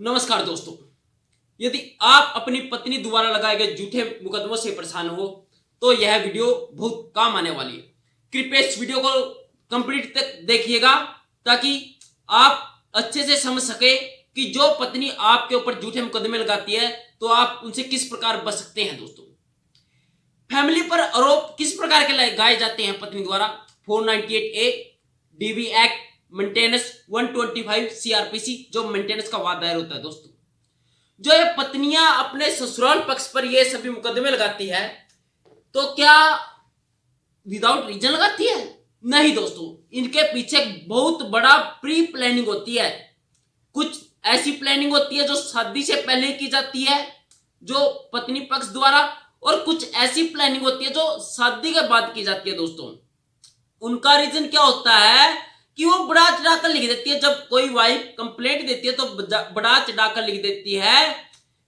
नमस्कार दोस्तों। यदि आप अपनी पत्नी द्वारा लगाए गए झूठे मुकदमों से परेशान हो तो यह वीडियो बहुत काम आने वाली है। कृपया इस वीडियो को कंप्लीट तक देखिएगा ताकि आप अच्छे से समझ सके कि जो पत्नी आपके ऊपर झूठे मुकदमे लगाती है तो आप उनसे किस प्रकार बच सकते हैं। दोस्तों, फैमिली पर आरोप किस प्रकार के लगाए जाते हैं पत्नी द्वारा? 498A DV act, maintenance 125 CRPC जो मेंटेनेंस का वाद दायर होता है। दोस्तों, जो ये पत्नियां अपने ससुराल पक्ष पर ये सभी मुकदमे लगाती है तो क्या विदाउट रीजन लगाती है? नहीं दोस्तों, इनके पीछे बहुत बड़ा प्री प्लानिंग होती है। कुछ ऐसी प्लानिंग होती है जो शादी से पहले की जाती है जो पत्नी पक्ष द्वारा, और कुछ ऐसी प्लानिंग होती है जो शादी के बाद की जाती है। दोस्तों, उनका रीजन क्या होता है कि वो बढ़ा चढ़ाकर लिख देती है। जब कोई वाइफ कंप्लेंट देती है तो बढ़ा चढ़ाकर लिख देती है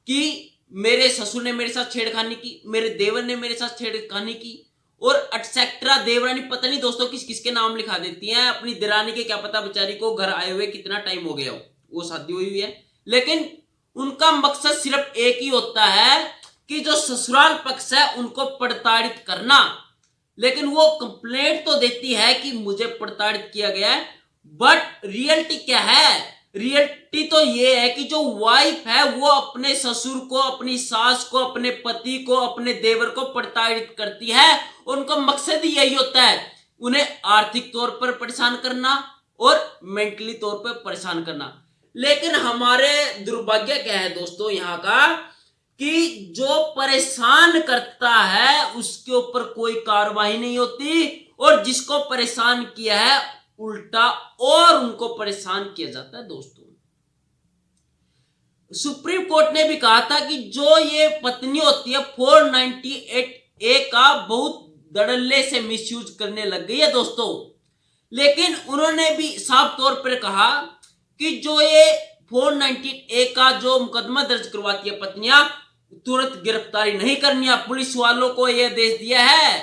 कि मेरे ससुर ने मेरे साथ छेड़खानी की, मेरे देवर ने मेरे साथ छेड़खानी की, और एटसेट्रा। देवरानी पता नहीं दोस्तों किस किसके नाम लिखा देती हैं। अपनी दिरानी के क्या पता बेचारी को घर आए हुए कितना टाइम हो गया हो, वो शादी हुई है, लेकिन उनका मकसद सिर्फ एक ही होता है कि जो ससुराल पक्ष है उनको प्रताड़ित करना। लेकिन वो कंप्लेंट तो देती है कि मुझे प्रताड़ित किया गया है, बट रियलिटी क्या है? रियलिटी तो ये है कि जो वाइफ है वो अपने ससुर को, अपनी सास को, अपने पति को, अपने देवर को प्रताड़ित करती है। उनका मकसद ही यही होता है, उन्हें आर्थिक तौर पर परेशान करना और मेंटली तौर पर परेशान करना। लेकिन हमारे दुर्भाग्य क्या है दोस्तों यहाँ का कि जो परेशान करता है उसके ऊपर कोई कार्रवाई नहीं होती, और जिसको परेशान किया है उल्टा और उनको परेशान किया जाता है। दोस्तों, सुप्रीम कोर्ट ने भी कहा था कि जो ये पत्नी होती है 498A का बहुत धड़ल्ले से मिसयूज करने लग गई है। दोस्तों, लेकिन उन्होंने भी साफ तौर पर कहा कि जो ये 498A का जो मुकदमा दर्ज करवाती है पत्नियां, तुरंत गिरफ्तारी नहीं करनी है। पुलिस वालों को यह आदेश दिया है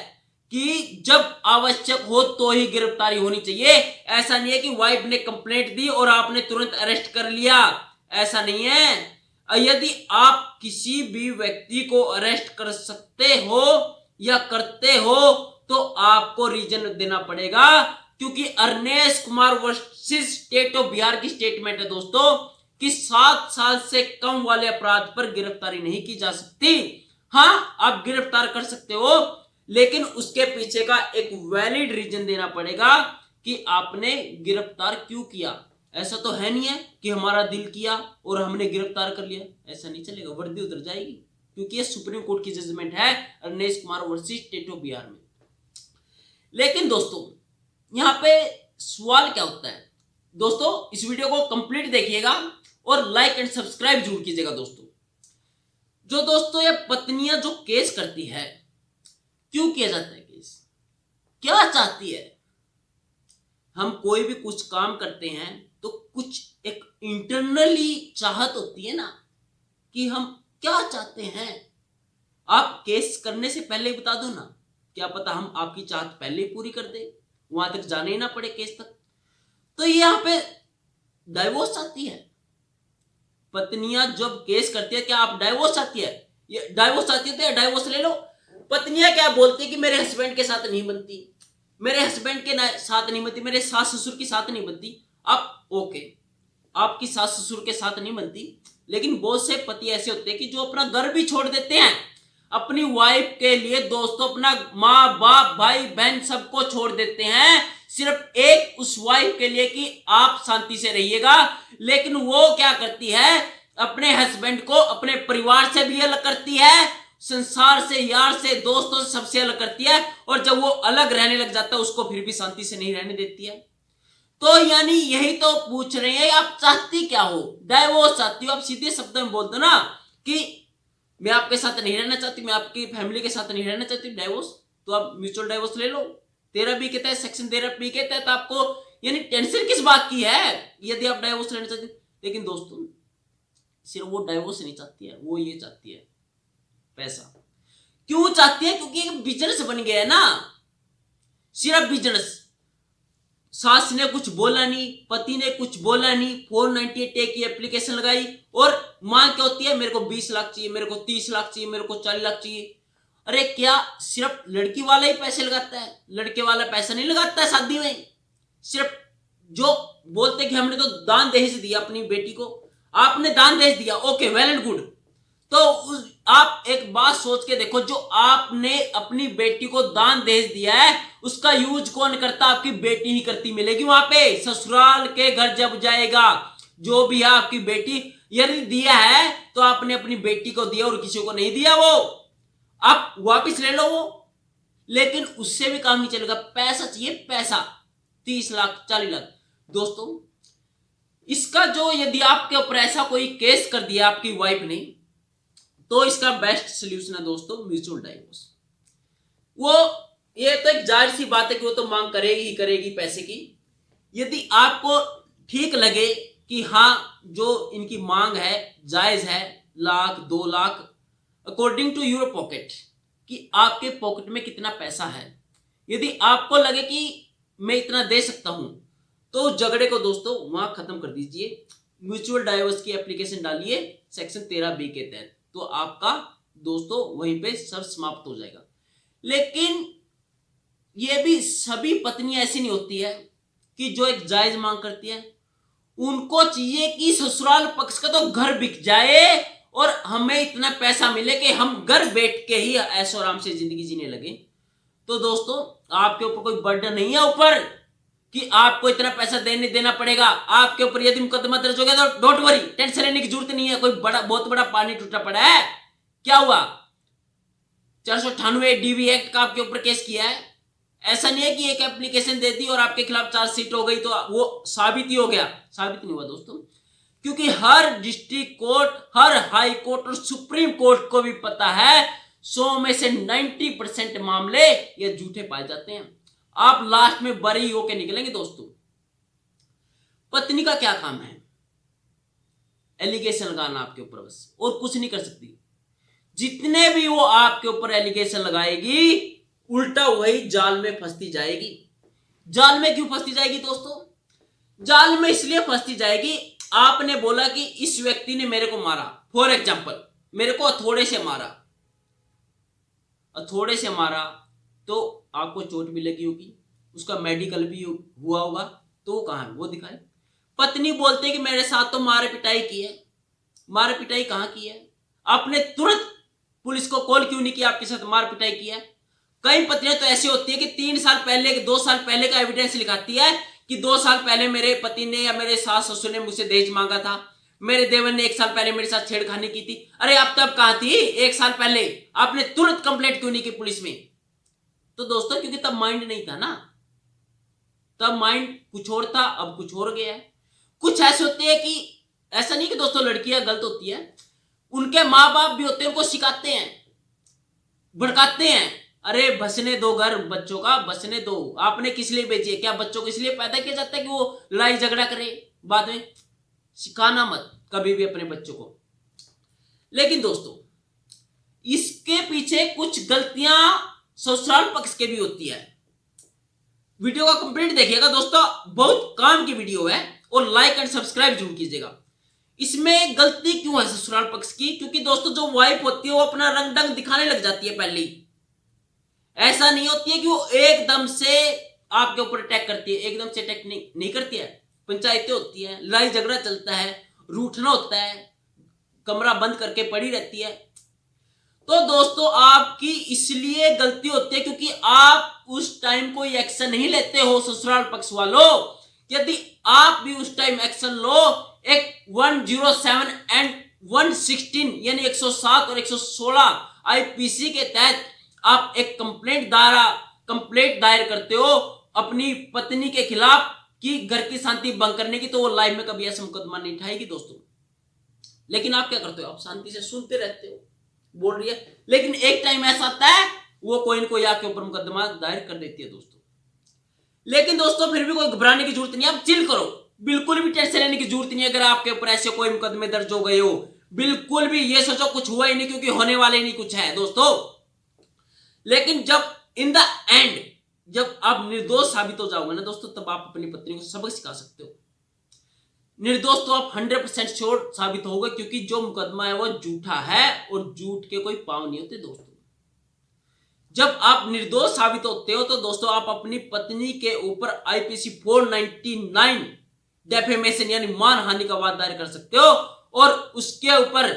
कि जब आवश्यक हो तो ही गिरफ्तारी होनी चाहिए। ऐसा नहीं है कि वाइफ ने कंप्लेंट दी और आपने तुरंत अरेस्ट कर लिया, ऐसा नहीं है। यदि आप किसी भी व्यक्ति को अरेस्ट कर सकते हो या करते हो तो आपको रीजन देना पड़ेगा, क्योंकि Arnesh Kumar versus state of Bihar की स्टेटमेंट है दोस्तों कि 7 साल से कम वाले अपराध पर गिरफ्तारी नहीं की जा सकती। हाँ, आप गिरफ्तार कर सकते हो, लेकिन उसके पीछे का एक वैलिड रीजन देना पड़ेगा कि आपने गिरफ्तार क्यों किया। ऐसा तो है नहीं है कि हमारा दिल किया और हमने गिरफ्तार कर लिया, ऐसा नहीं चलेगा, वर्दी उतर जाएगी, क्योंकि ये सुप्रीम कोर्ट की जजमेंट है Arnesh Kumar versus state of Bihar में। लेकिन दोस्तों, यहां पे सवाल क्या होता है? दोस्तों, इस वीडियो को कंप्लीट देखिएगा और लाइक एंड सब्सक्राइब जरूर कीजिएगा। दोस्तों, ये पत्नियां जो केस करती है, क्यों किया जाता है केस? क्या चाहती है? हम कोई भी कुछ काम करते हैं तो कुछ एक इंटरनली चाहत होती है ना कि हम क्या चाहते हैं। आप केस करने से पहले बता दो ना, क्या पता हम आपकी चाहत पहले ही पूरी कर दे, वहां तक जाने ही ना पड़े केस तक। तो यहां पे डाइवोर्स चाहती है पत्नियां जब केस करती है। क्या आप डाइवोर्स चाहती है? ये डाइवोर्स चाहती है तो डाइवोर्स ले लो। पत्नियां क्या बोलती है कि मेरे हस्बैंड के साथ नहीं बनती, मेरे हस्बैंड के साथ नहीं बनती, मेरे सास ससुर के साथ नहीं बनती। आप ओके, आपकी सास ससुर के साथ नहीं बनती, लेकिन बहुत से पति ऐसे होते हैं कि जो अपना घर भी छोड़ देते हैं अपनी वाइफ के लिए। दोस्तों, अपना माँ बाप भाई बहन सबको छोड़ देते हैं सिर्फ एक उस वाइफ के लिए कि आप शांति से रहिएगा। लेकिन वो क्या करती है? अपने हस्बैंड को अपने परिवार से भी अलग करती है, संसार से, यार से, दोस्तों से, सबसे अलग करती है, और जब वो अलग रहने लग जाता है उसको फिर भी शांति से नहीं रहने देती है। तो यानी यही तो पूछ रहे हैं, आप चाहती क्या हो? डाइवोर्स चाहती हो? आप सीधे शब्द में बोल दो ना कि मैं आपके साथ नहीं रहना चाहती, मैं आपकी फैमिली के साथ नहीं रहना चाहती, डाइवोर्स। तो आप म्यूचुअल डाइवोर्स ले लो। 13B के तहत, सेक्शन 13B के तहत आपको यानी टेंशन किस बात की है यदि आप डाइवोर्स लेना चाहती। लेकिन दोस्तों, सिर्फ वो डाइवोर्स नहीं चाहती है, वो ये चाहती है पैसा। क्यों चाहती है? क्योंकि एक बिजनेस बन गया है ना, सिर्फ बिजनेस। सास ने कुछ बोला नहीं, पति ने कुछ बोला नहीं, 498A की एप्लीकेशन लगाई और मांग क्या होती है, मेरे को 20 लाख चाहिए, मेरे को 30 लाख चाहिए, मेरे को 40 लाख चाहिए। अरे क्या सिर्फ लड़की वाला ही पैसे लगाता है? लड़के वाला पैसा नहीं लगाता है शादी में। सिर्फ जो बोलते कि हमने तो दान दहेज दिया अपनी बेटी को, आपने दान दहेज दिया, ओके, वेल एंड गुड। तो आप एक बात सोच के देखो, जो आपने अपनी बेटी को दान दहेज दिया है उसका यूज कौन करता? आपकी बेटी ही करती मिलेगी वहां पे। ससुराल के घर जब जाएगा, जो भी है आपकी बेटी, यदि दिया है तो आपने अपनी बेटी को दिया और किसी को नहीं दिया, वो आप वापिस ले लो वो। लेकिन उससे भी काम नहीं चलेगा, पैसा चाहिए, पैसा। 30 लाख 40 लाख। दोस्तों, इसका जो, यदि आपके ऊपर ऐसा कोई केस कर दिया आपकी वाइफ ने, तो इसका बेस्ट सोल्यूशन है दोस्तों म्यूचुअल डाइवोर्स। वो ये तो एक जाहिर सी बात है कि वो तो मांग करेगी ही करेगी पैसे की। यदि आपको ठीक लगे कि हाँ जो इनकी मांग है जायज है, lakh 2 lakh according to your pocket, कि आपके पॉकेट में कितना पैसा है, यदि आपको लगे कि मैं इतना दे सकता हूं, तो झगड़े को दोस्तों वहां खत्म कर दीजिए। म्यूचुअल डाइवोर्स की एप्लीकेशन डालिए सेक्शन 13B के तहत, तो आपका दोस्तों वहीं पे सब समाप्त हो जाएगा। लेकिन ये भी सभी पत्नियां ऐसी नहीं होती है कि जो एक जायज मांग करती है। उनको चाहिए कि ससुराल पक्ष का तो घर बिक जाए और हमें इतना पैसा मिले कि हम घर बैठ के ही ऐशो आराम से जिंदगी जीने लगे। तो दोस्तों, आपके ऊपर कोई बर्डन नहीं है ऊपर कि आपको इतना पैसा देना पड़ेगा। आपके ऊपर यदि मुकदमा दर्ज हो गया तो डोंट वरी, टेंशन लेने की जरूरत नहीं है। कोई बहुत बड़ा पानी टूटा पड़ा है, क्या हुआ? 498 DV एक्ट का आपके ऊपर केस किया है। ऐसा नहीं है कि एक एप्लीकेशन दे दी और आपके खिलाफ चार्जशीट हो गई तो वो साबित ही हो गया। साबित नहीं हुआ दोस्तों, क्योंकि हर डिस्ट्रिक्ट कोर्ट, हर हाई कोर्ट और सुप्रीम कोर्ट को भी पता है 100 में से 90% मामले ये झूठे पाए जाते हैं। आप लास्ट में बरी होके निकलेंगे दोस्तों। पत्नी का क्या काम है? एलिगेशन लगाना आपके ऊपर बस, और कुछ नहीं कर सकती। जितने भी वो आपके ऊपर एलिगेशन लगाएगी, उल्टा वही जाल में फंसती जाएगी। जाल में क्यों फंसती जाएगी दोस्तों? जाल में इसलिए फंसती जाएगी, आपने बोला कि इस व्यक्ति ने मेरे को मारा, फॉर एग्जाम्पल मेरे को हथौड़े से मारा, हथौड़े से मारा तो आपको चोट भी लगी होगी, उसका मेडिकल भी हुआ होगा, तो वो कहां है? वो दिखाए। पत्नी बोलते हैं कि मेरे साथ तो मारे पिटाई की है। मारे पिटाई कहां की है? आपने तुरंत पुलिस को कॉल क्यों नहीं किया? आपके साथ मार पिटाई की है। कई पत्नियां तो ऐसी होती है कि 3 साल पहले, 2 साल पहले का एविडेंस लिखाती है कि 2 साल पहले मेरे पति ने या मेरे सास ससुर ने मुझसे दहेज मांगा था, मेरे देवर ने 1 साल पहले मेरे साथ छेड़खानी की थी। अरे आप तब कहां थी 1 साल पहले? आपने तुरंत कंप्लेंट क्यों नहीं की पुलिस में? तो दोस्तों, क्योंकि तब माइंड नहीं था ना, तब माइंड कुछ और था, अब कुछ और गया है। कुछ ऐसे होते हैं कि ऐसा नहीं कि दोस्तों लड़कियां गलत होती है, उनके माँ बाप भी होते हैं, उनको सिखाते हैं, भड़काते हैं। अरे बसने दो घर बच्चों का, बसने दो। आपने किस लिए भेजी है? क्या बच्चों को इसलिए पैदा किया जाता है कि वो लड़ाई झगड़ा करे बाद में? सिखाना मत कभी भी अपने बच्चों को। लेकिन दोस्तों, इसके पीछे कुछ गलतियां ससुराल पक्ष के भी होती है। वीडियो का कंप्लीट देखिएगा दोस्तों, बहुत काम की वीडियो है, और लाइक एंड सब्सक्राइब जरूर कीजिएगा। इसमें गलती क्यों है ससुराल पक्ष की? क्योंकि दोस्तों जो वाइफ होती है वो अपना रंग ढंग दिखाने लग जाती है पहले ही। ऐसा नहीं होती है कि वो एकदम से आपके ऊपर अटैक करती है, एकदम से अटैक नहीं करती है। पंचायतें होती है, लड़ाई झगड़ा चलता है, रूठना होता है, कमरा बंद करके पड़ी रहती है। तो दोस्तों, आपकी इसलिए गलती होती है क्योंकि आप उस टाइम कोई एक्शन नहीं लेते हो ससुराल पक्ष वालों। यदि आप भी उस टाइम एक्शन लो, एक 107 एंड 116 यानी 107 और 116 IPC के तहत आप एक कंप्लेंट दायर करते हो अपनी पत्नी के खिलाफ कि घर की शांति भंग करने की, तो वो लाइफ में कभी ऐसा मुकदमा नहीं उठाएगी दोस्तों। लेकिन आप क्या करते हो? आप शांति से सुनते रहते हो, बोल रही है, लेकिन एक टाइम ऐसा आता है वो कोई न कोई आपके ऊपर मुकदमा दायर कर देती है दोस्तों। लेकिन दोस्तों, फिर भी कोई घबराने की जरूरत नहीं है, आप चिल करो, बिल्कुल भी टेंशन लेने की जरूरत नहीं है। अगर आपके ऊपर ऐसे कोई मुकदमे दर्ज हो गए हो, बिल्कुल भी ये सोचो कुछ हुआ ही नहीं, क्योंकि होने वाले नहीं कुछ है दोस्तों। लेकिन जब इन द एंड जब आप निर्दोष साबित हो जाओगे ना दोस्तों, तब आप अपनी पत्नी को सबक सिखा सकते हो। निर्दोष तो आप 100% श्योर साबित होगा, क्योंकि जो मुकदमा है वो झूठा है और झूठ के कोई पांव नहीं होते दोस्तों। जब आप निर्दोष साबित होते हो तो दोस्तों आप अपनी पत्नी के ऊपर आईपीसी 499 डेफेमेशन यानी मानहानि का वाद दायर कर सकते हो, और उसके ऊपर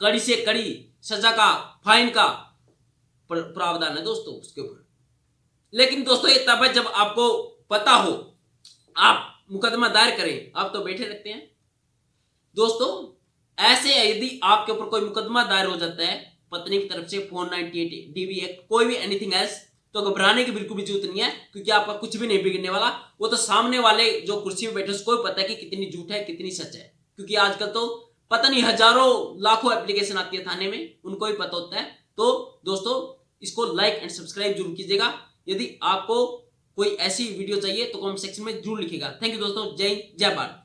कड़ी से कड़ी सजा का, फाइन का प्रावधान है दोस्तों उसके ऊपर। लेकिन दोस्तों ये तब है जब आपको पता हो, आप मुकदमा दायर करें, आप तो बैठे रहते हैं दोस्तों। ऐसे यदि आपके ऊपर कोई मुकदमा दायर हो जाता है पत्नी की तरफ से 498 DV एक्ट, कोई भी एनीथिंग एल्स, तो घबराने की बिल्कुल भी जरूरत नहीं है, क्योंकि आपका कुछ भी नहीं बिगड़ने वाला। वो तो सामने वाले जो कुर्सी में बैठे उसको भी पता है कि कितनी झूठ है कितनी सच है, क्योंकि आजकल तो पता नहीं हजारों लाखों एप्लीकेशन आती है थाने में, उनको भी पता होता है। तो दोस्तों इसको लाइक एंड सब्सक्राइब जरूर कीजिएगा। यदि आपको कोई ऐसी वीडियो चाहिए तो कमेंट सेक्शन में जरूर लिखिएगा। थैंक यू दोस्तों, जय हिंद, जय भारत।